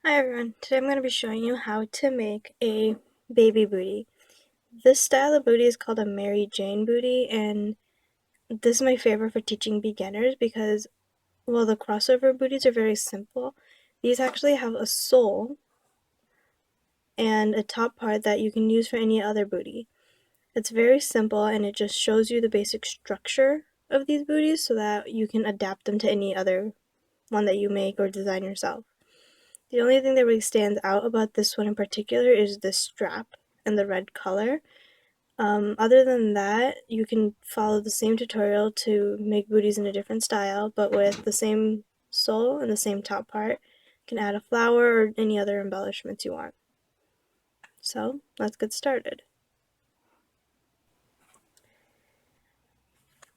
Hi everyone, today I'm going to be showing you how to make a baby booty. This style of booty is called a Mary Jane booty, and this is my favorite for teaching beginners because, while the crossover booties are very simple, these actually have a sole and a top part that you can use for any other booty. It's very simple and it just shows you the basic structure of these booties so that you can adapt them to any other one that you make or design yourself. The only thing that really stands out about this one in particular is the strap and the red color. Other than that, you can follow the same tutorial to make booties in a different style, but with the same sole and the same top part. You can add a flower or any other embellishments you want. So, let's get started.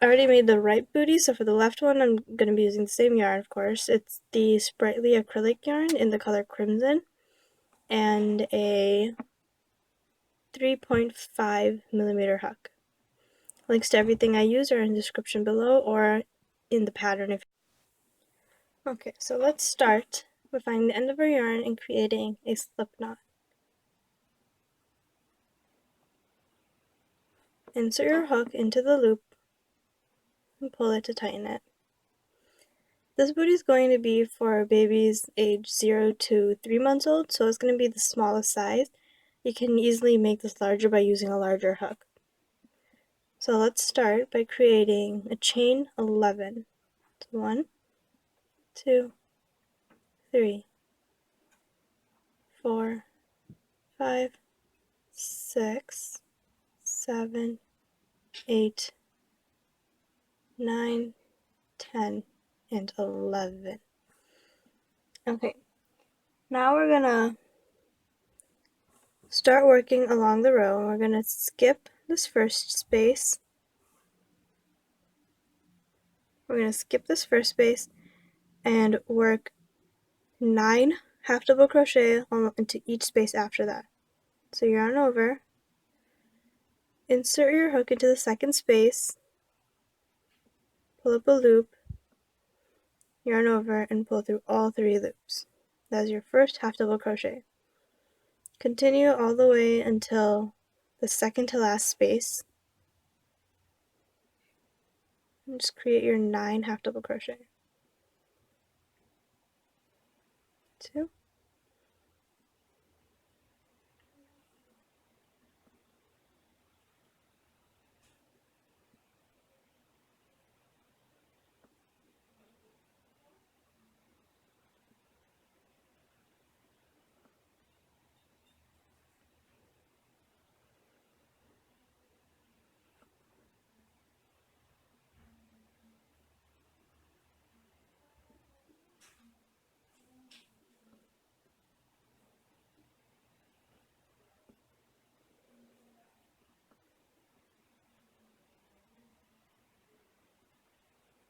I already made the right booty, so for the left one, I'm going to be using the same yarn, of course. It's the Sprightly acrylic yarn in the color Crimson, and a 3.5mm hook. Links to everything I use are in the description below or in the pattern. Okay, so let's start by finding the end of our yarn and creating a slip knot. Insert your hook into the loop and pull it to tighten it. This booty is going to be for babies age 0 to 3 months old, so it's going to be the smallest size. You can easily make this larger by using a larger hook. So let's start by creating a chain 11. 1, 2, 3, 4, 5, 6, 7, 8, 9, 10, and 11. Okay, now we're gonna start working along the row, and we're gonna skip this first space. We're gonna skip this first space and work 9 half double crochet into each space after that. So yarn over, insert your hook into the second space, pull up a loop, yarn over, and pull through all 3 loops. That's your first half double crochet. Continue all the way until the second to last space, and just create your 9 half double crochet. 2,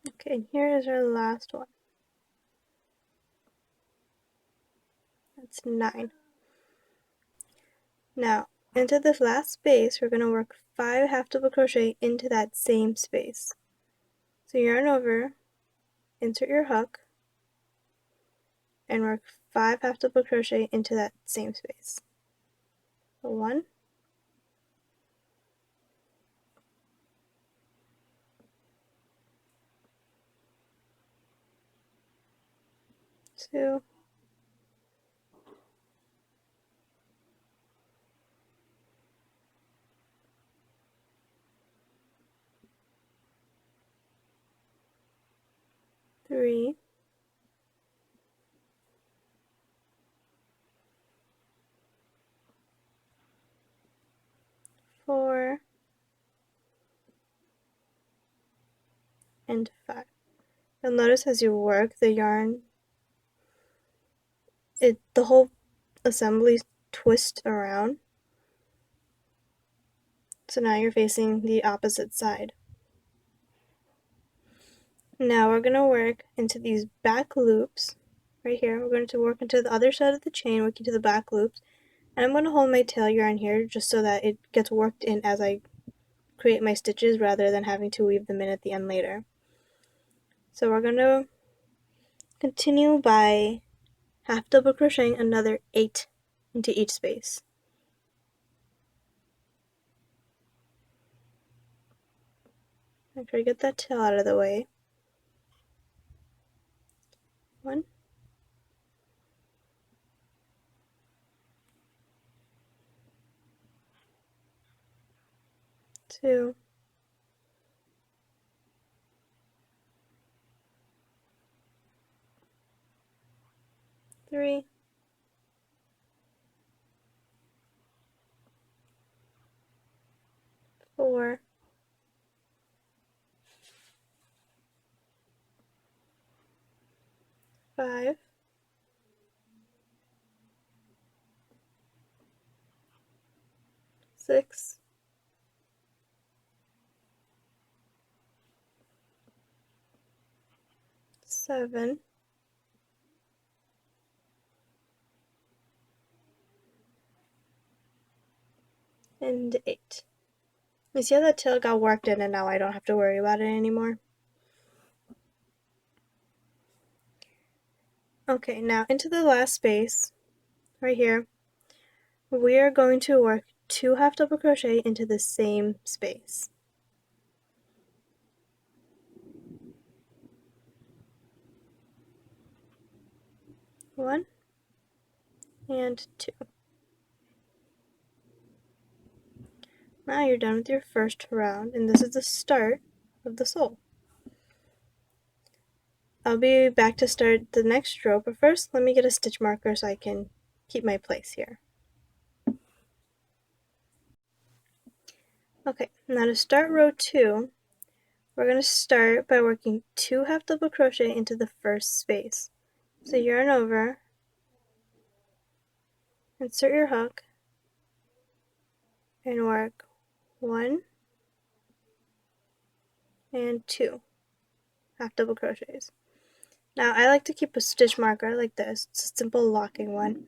okay, and here is our last one. That's 9. Now, into this last space, we're going to work 5 half double crochet into that same space. So yarn over, insert your hook, and work 5 half double crochet into that same space. So 1, 2, 3, 4, and 5. You'll notice as you work the yarn, the whole assembly twists around. So now you're facing the opposite side. Now we're going to work into these back loops right here. We're going to work into the other side of the chain, working to the back loops. And I'm going to hold my tail yarn here just so that it gets worked in as I create my stitches rather than having to weave them in at the end later. So we're going to continue by half double crocheting another 8 into each space. Make sure you get that tail out of the way. 1, 2, 3, 4, 5, 6, 7, 8. You see how that tail got worked in and now I don't have to worry about it anymore? Okay, now into the last space, right here, we are going to work 2 half double crochet into the same space. 1 and 2. Now you're done with your first round, and this is the start of the sole. I'll be back to start the next row, but first let me get a stitch marker so I can keep my place here. Okay, now to start row 2, we're going to start by working 2 half double crochet into the first space. So yarn over, insert your hook, and work 1 and 2 half double crochets. Now I like to keep a stitch marker like this, it's a simple locking one,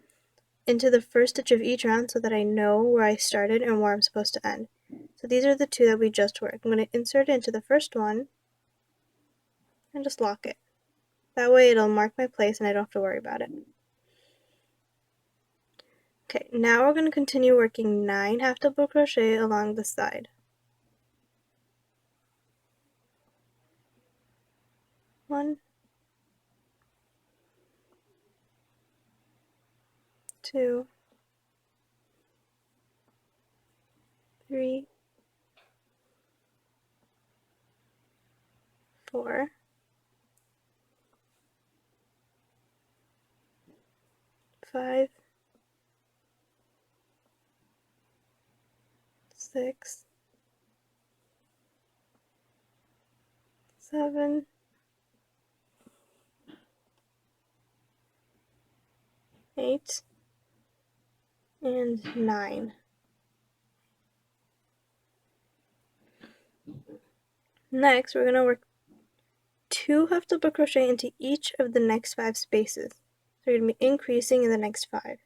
into the first stitch of each round so that I know where I started and where I'm supposed to end. So these are the 2 that we just worked. I'm going to insert it into the first one and just lock it. That way it'll mark my place and I don't have to worry about it. Okay, now we're going to continue working 9 half double crochet along the side. 1, 2, 3, 4, 5, 6, 7, 8, and 9. Next, we're going to work 2 half double crochet into each of the next 5 spaces. So you're going to be increasing in the next 5.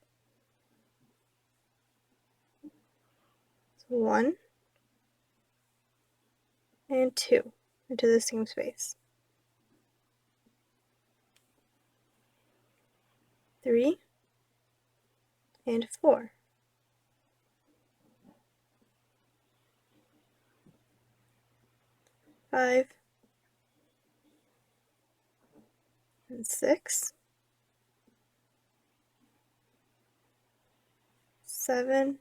So 1 and 2 into the same space. 3 and 4. 5 and 6. 7,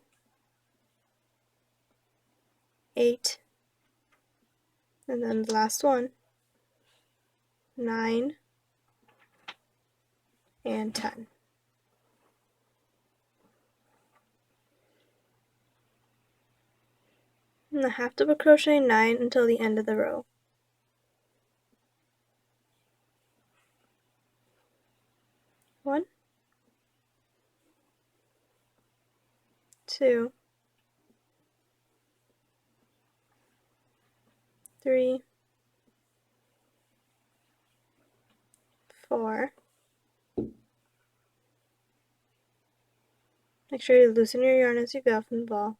8, and then the last one, 9 and 10. And the half double crochet 9 until the end of the row. 1, 2, 3, 4. Make sure you loosen your yarn as you go from the ball.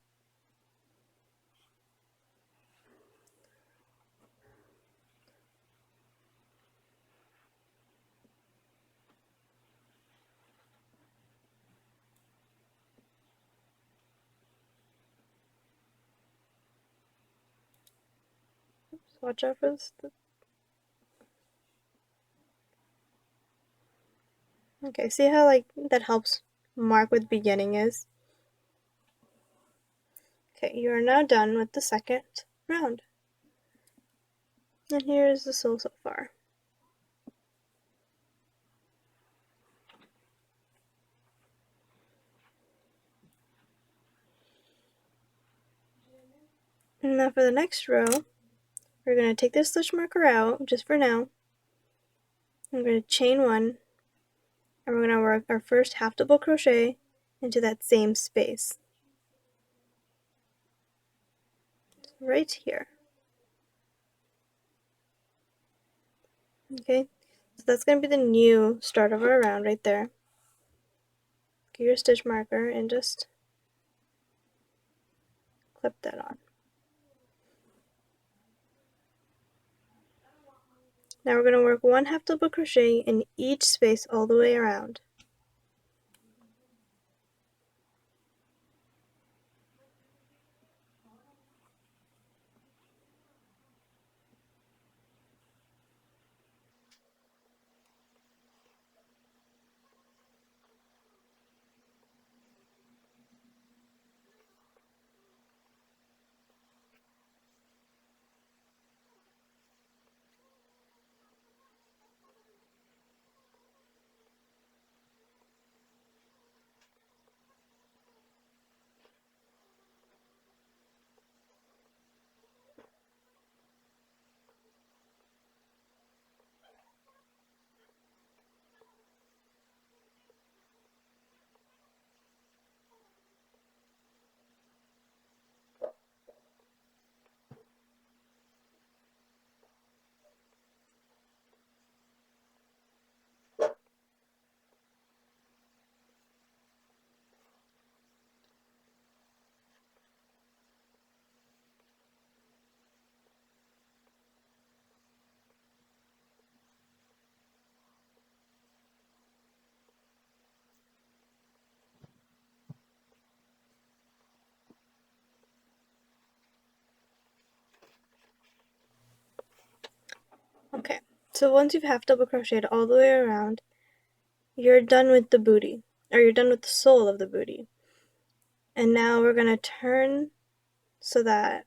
So watch out for this. Okay, see how like that helps mark what the beginning is? Okay, you are now done with the second round. And here is the sole so far. And now for the next row, we're going to take this stitch marker out, just for now. I'm going to chain one, and we're going to work our first half double crochet into that same space. Right here. Okay, so that's going to be the new start of our round right there. Get your stitch marker and just clip that on. Now we're going to work one half double crochet in each space all the way around. Okay, so once you've half double crocheted all the way around, you're done with the booty, or you're done with the sole of the booty. And now we're going to turn so that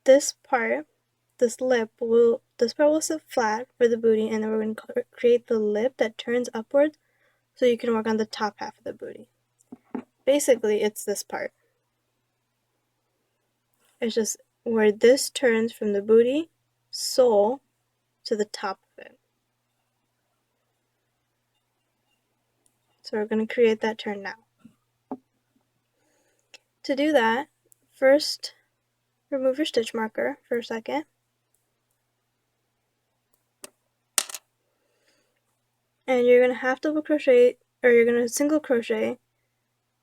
this part will sit flat for the booty, and then we're going to create the lip that turns upwards so you can work on the top half of the booty. Basically, it's this part. It's just where this turns from the booty sole to the top of it. So we're going to create that turn now. To do that, first remove your stitch marker for a second. And you're going to half double crochet, or you're going to single crochet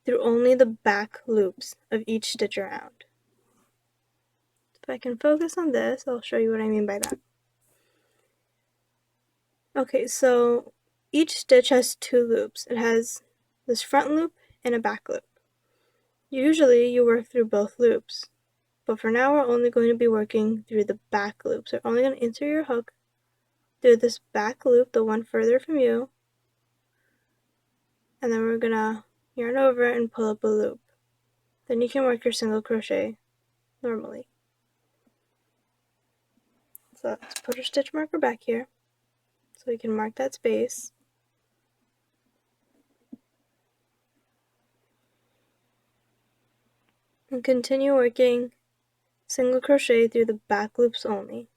through only the back loops of each stitch around. If I can focus on this, I'll show you what I mean by that. Okay, so each stitch has two loops. It has this front loop and a back loop. Usually you work through both loops, but for now we're only going to be working through the back loop. So you're only going to insert your hook through this back loop, the one further from you, and then we're going to yarn over and pull up a loop. Then you can work your single crochet normally. So let's put our stitch marker back here so we can mark that space. And continue working single crochet through the back loops only.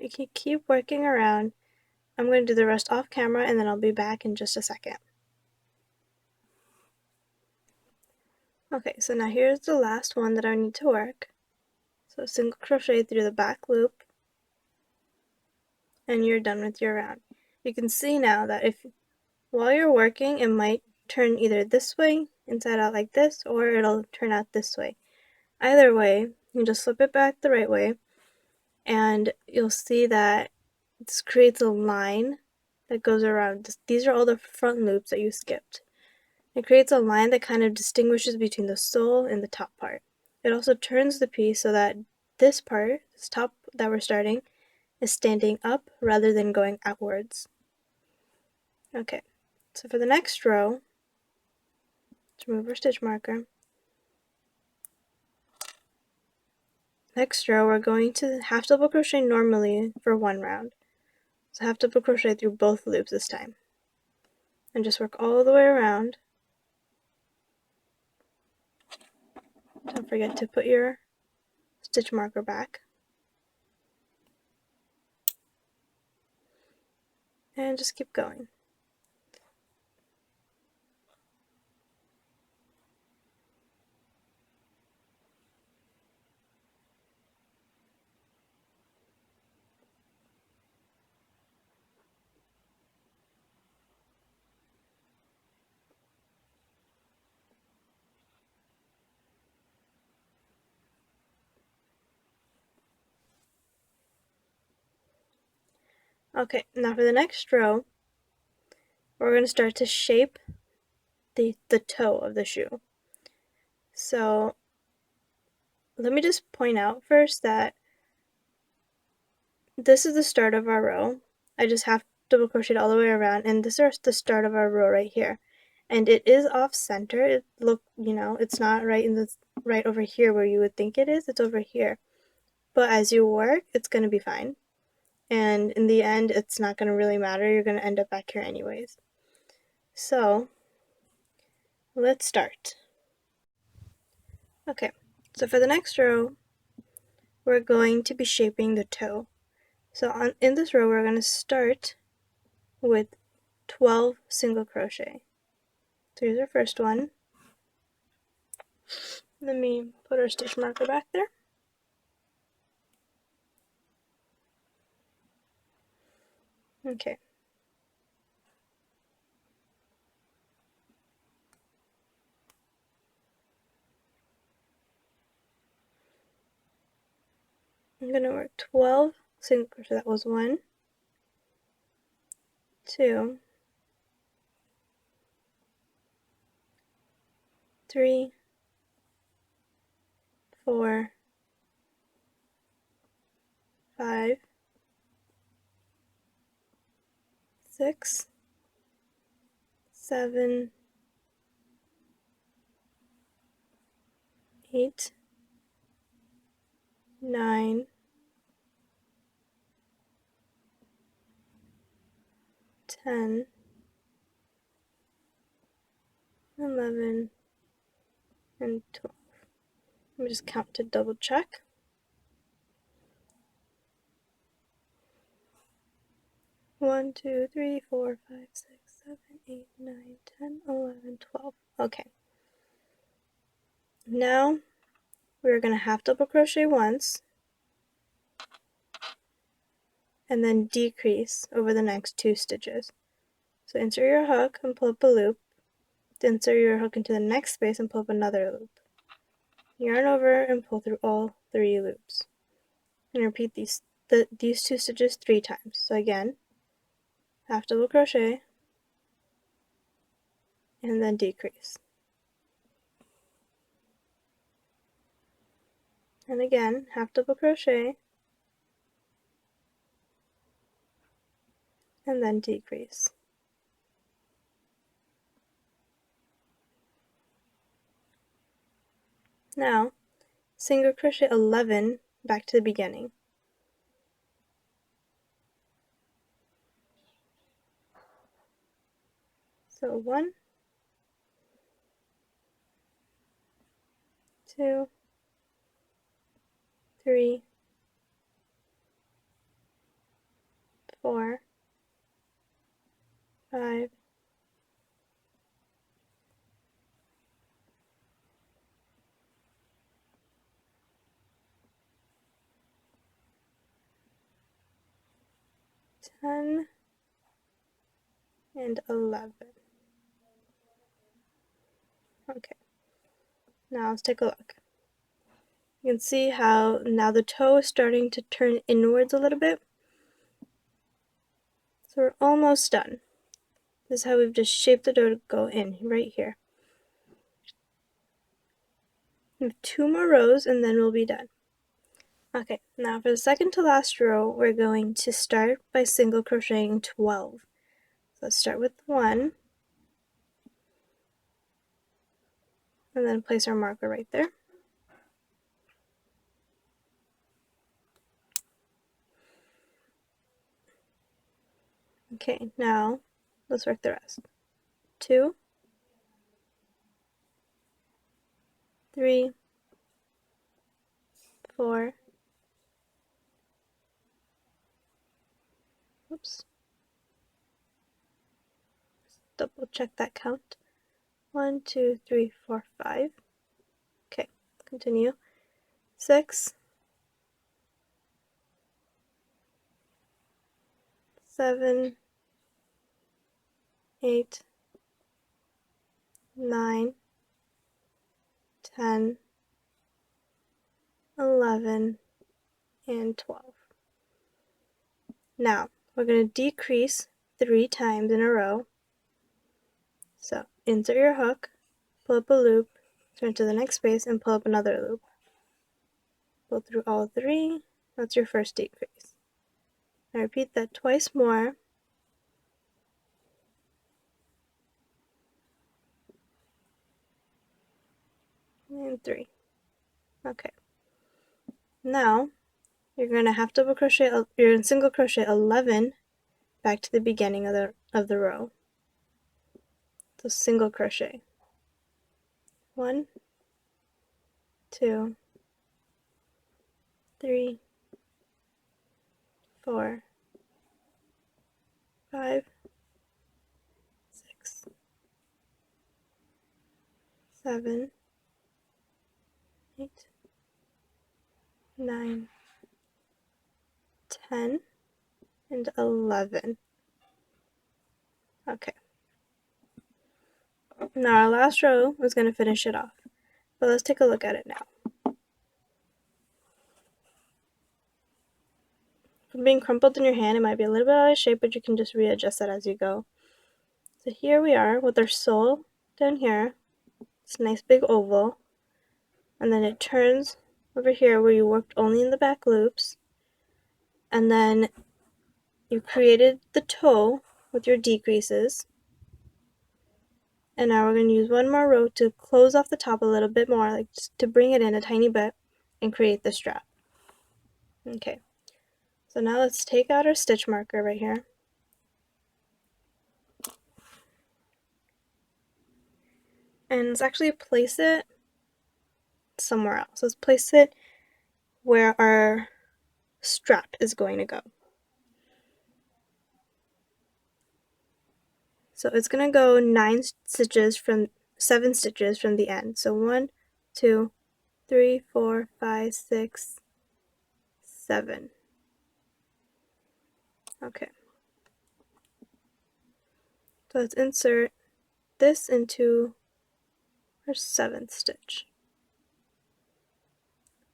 Okay, keep working around. I'm going to do the rest off camera and then I'll be back in just a second. Okay, so now here's the last one that I need to work. So single crochet through the back loop, and you're done with your round. You can see now that if while you're working, it might turn either this way, inside out like this, or it'll turn out this way. Either way, you just flip it back the right way, and you'll see that this creates a line that goes around. These are all the front loops that you skipped. It creates a line that kind of distinguishes between the sole and the top part. It also turns the piece so that this part, this top that we're starting, is standing up rather than going outwards. Okay, so for the next row, let's remove our stitch marker. Next row, we're going to half double crochet normally for one round. So half double crochet through both loops this time. And just work all the way around. Don't forget to put your stitch marker back. And just keep going. Okay, now for the next row, we're going to start to shape the toe of the shoe. So let me just point out first that this is the start of our row. I just half double crocheted all the way around, and this is the start of our row right here. And it is off center. It's not right over here where you would think it is. It's over here. But as you work, it's going to be fine. And in the end, it's not going to really matter. You're going to end up back here anyways. So let's start. Okay, so for the next row, we're going to be shaping the toe. So in this row, we're going to start with 12 single crochet. So here's our first one. Let me put our stitch marker back there. Okay. I'm going to work 12 single crochet. That was 1, 2, 3, 4, 5, 6, 7, 8, 9, 10, 11, and 12. Let me just count to double check. 1, 2, 3, 4, 5, 6, 7, 8, 9, 10, 11, 12. Okay. Now we're going to half double crochet once and then decrease over the next 2 stitches. So insert your hook and pull up a loop. Insert your hook into the next space and pull up another loop. Yarn over and pull through all 3 loops. And repeat these 2 stitches 3 times. So again, half double crochet and then decrease. And again, half double crochet and then decrease. Now, single crochet 11 back to the beginning. So 1, 2, 3, 4, 5, 10 and 11. Okay, now let's take a look. You can see how now the toe is starting to turn inwards a little bit. So we're almost done. This is how we've just shaped the dough to go in right here. We have 2 more rows and then we'll be done. Okay, now for the second to last row, we're going to start by single crocheting 12. So let's start with 1, and then place our marker right there. Okay, now let's work the rest. 2, 3, 4, oops, double check that count. 1, 2, 3, 4, 5. Okay, continue. 6, 7, 8, 9, 10, 11, and 12. Now, we're going to decrease 3 times in a row. So, insert your hook, pull up a loop, turn to the next space, and pull up another loop. Pull through all 3. That's your first decrease. Now repeat that twice more. And 3. Okay. Now, you're going to half double crochet, you're going to single crochet 11 back to the beginning of the row. So single crochet. 1, 2, 3, 4, 5, 6, 7, 8, 9, 10, and 11. Okay. Now our last row is going to finish it off. But let's take a look at it now. From being crumpled in your hand, it might be a little bit out of shape, but you can just readjust that as you go. So here we are with our sole down here. It's a nice big oval. And then it turns over here where you worked only in the back loops. And then you created the toe with your decreases. And now we're going to use one more row to close off the top a little bit more, like just to bring it in a tiny bit and create the strap. Okay, so now let's take out our stitch marker right here. And let's actually place it somewhere else. Let's place it where our strap is going to go. So it's going to go 7 stitches from the end. So 1, 2, 3, 4, 5, 6, 7. Okay. So let's insert this into our 7th stitch.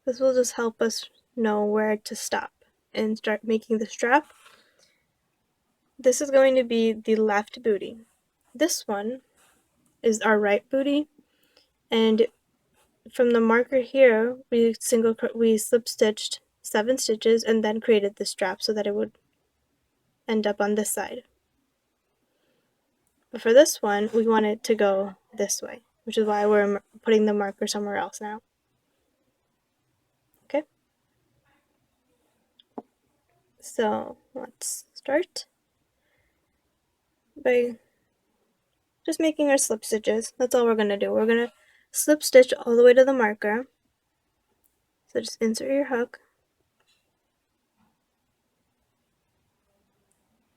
This will just help us know where to stop and start making the strap. This is going to be the left booty. This one is our right booty, and from the marker here we slip stitched 7 stitches and then created the strap so that it would end up on this side. But for this one we want it to go this way, which is why we're putting the marker somewhere else now. Okay, so let's start by just making our slip stitches. That's all we're going to do. We're going to slip stitch all the way to the marker. So just insert your hook.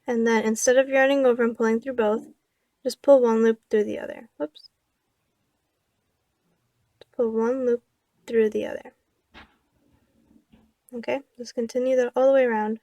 And then instead of yarning over and pulling through both, just pull one loop through the other. Whoops. Pull one loop through the other. Okay, just continue that all the way around.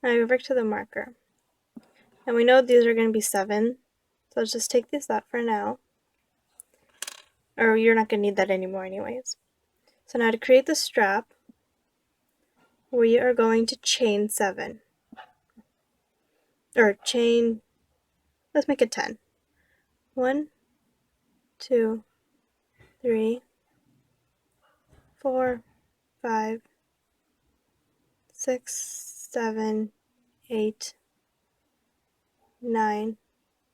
Now go back to the marker. And we know these are going to be 7, so let's just take these out for now. Or you're not going to need that anymore anyways. So now to create the strap, we are going to chain 7. Or chain, let's make it 10. 1, 2, 3, 4, 5, 6, 7, 8, 9,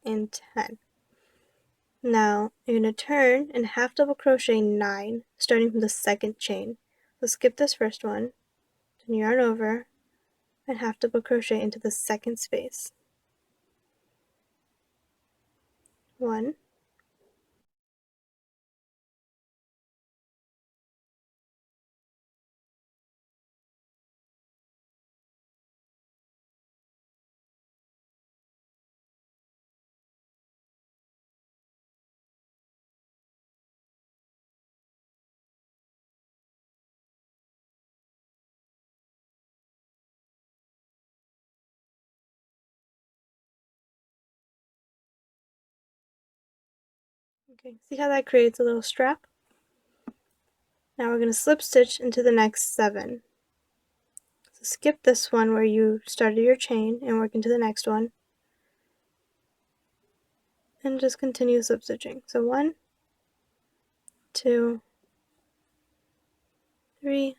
and 10. Now you're going to turn and half double crochet 9, starting from the second chain. So skip this first one, turn your yarn over, and half double crochet into the second space. 1, okay, see how that creates a little strap? Now we're going to slip stitch into the next 7. So skip this one where you started your chain and work into the next one. And just continue slip stitching. So 1, 2, 3,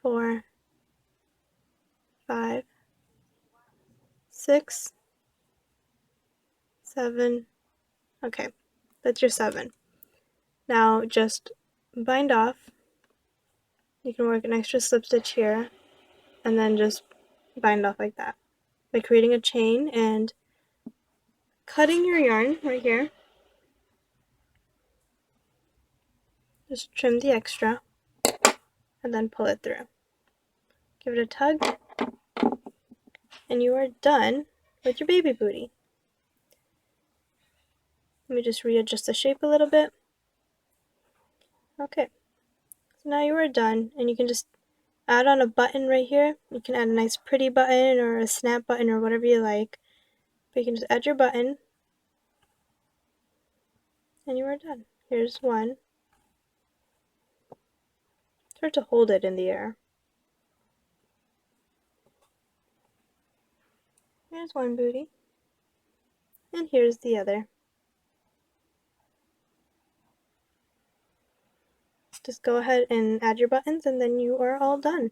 4, 5, 6, 7. Okay, that's your 7. Now just bind off. You can work an extra slip stitch here and then just bind off like that by creating a chain and cutting your yarn right here. Just trim the extra and then pull it through. Give it a tug and you are done with your baby booty. Let me just readjust the shape a little bit. Okay, so now you are done, and you can just add on a button right here. You can add a nice pretty button or a snap button or whatever you like. But you can just add your button and you are done. Here's one. It's hard to hold it in the air. Here's one booty. And here's the other. Just go ahead and add your buttons and then you are all done.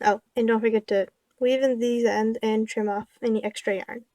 Oh, and don't forget to weave in these ends and trim off any extra yarn.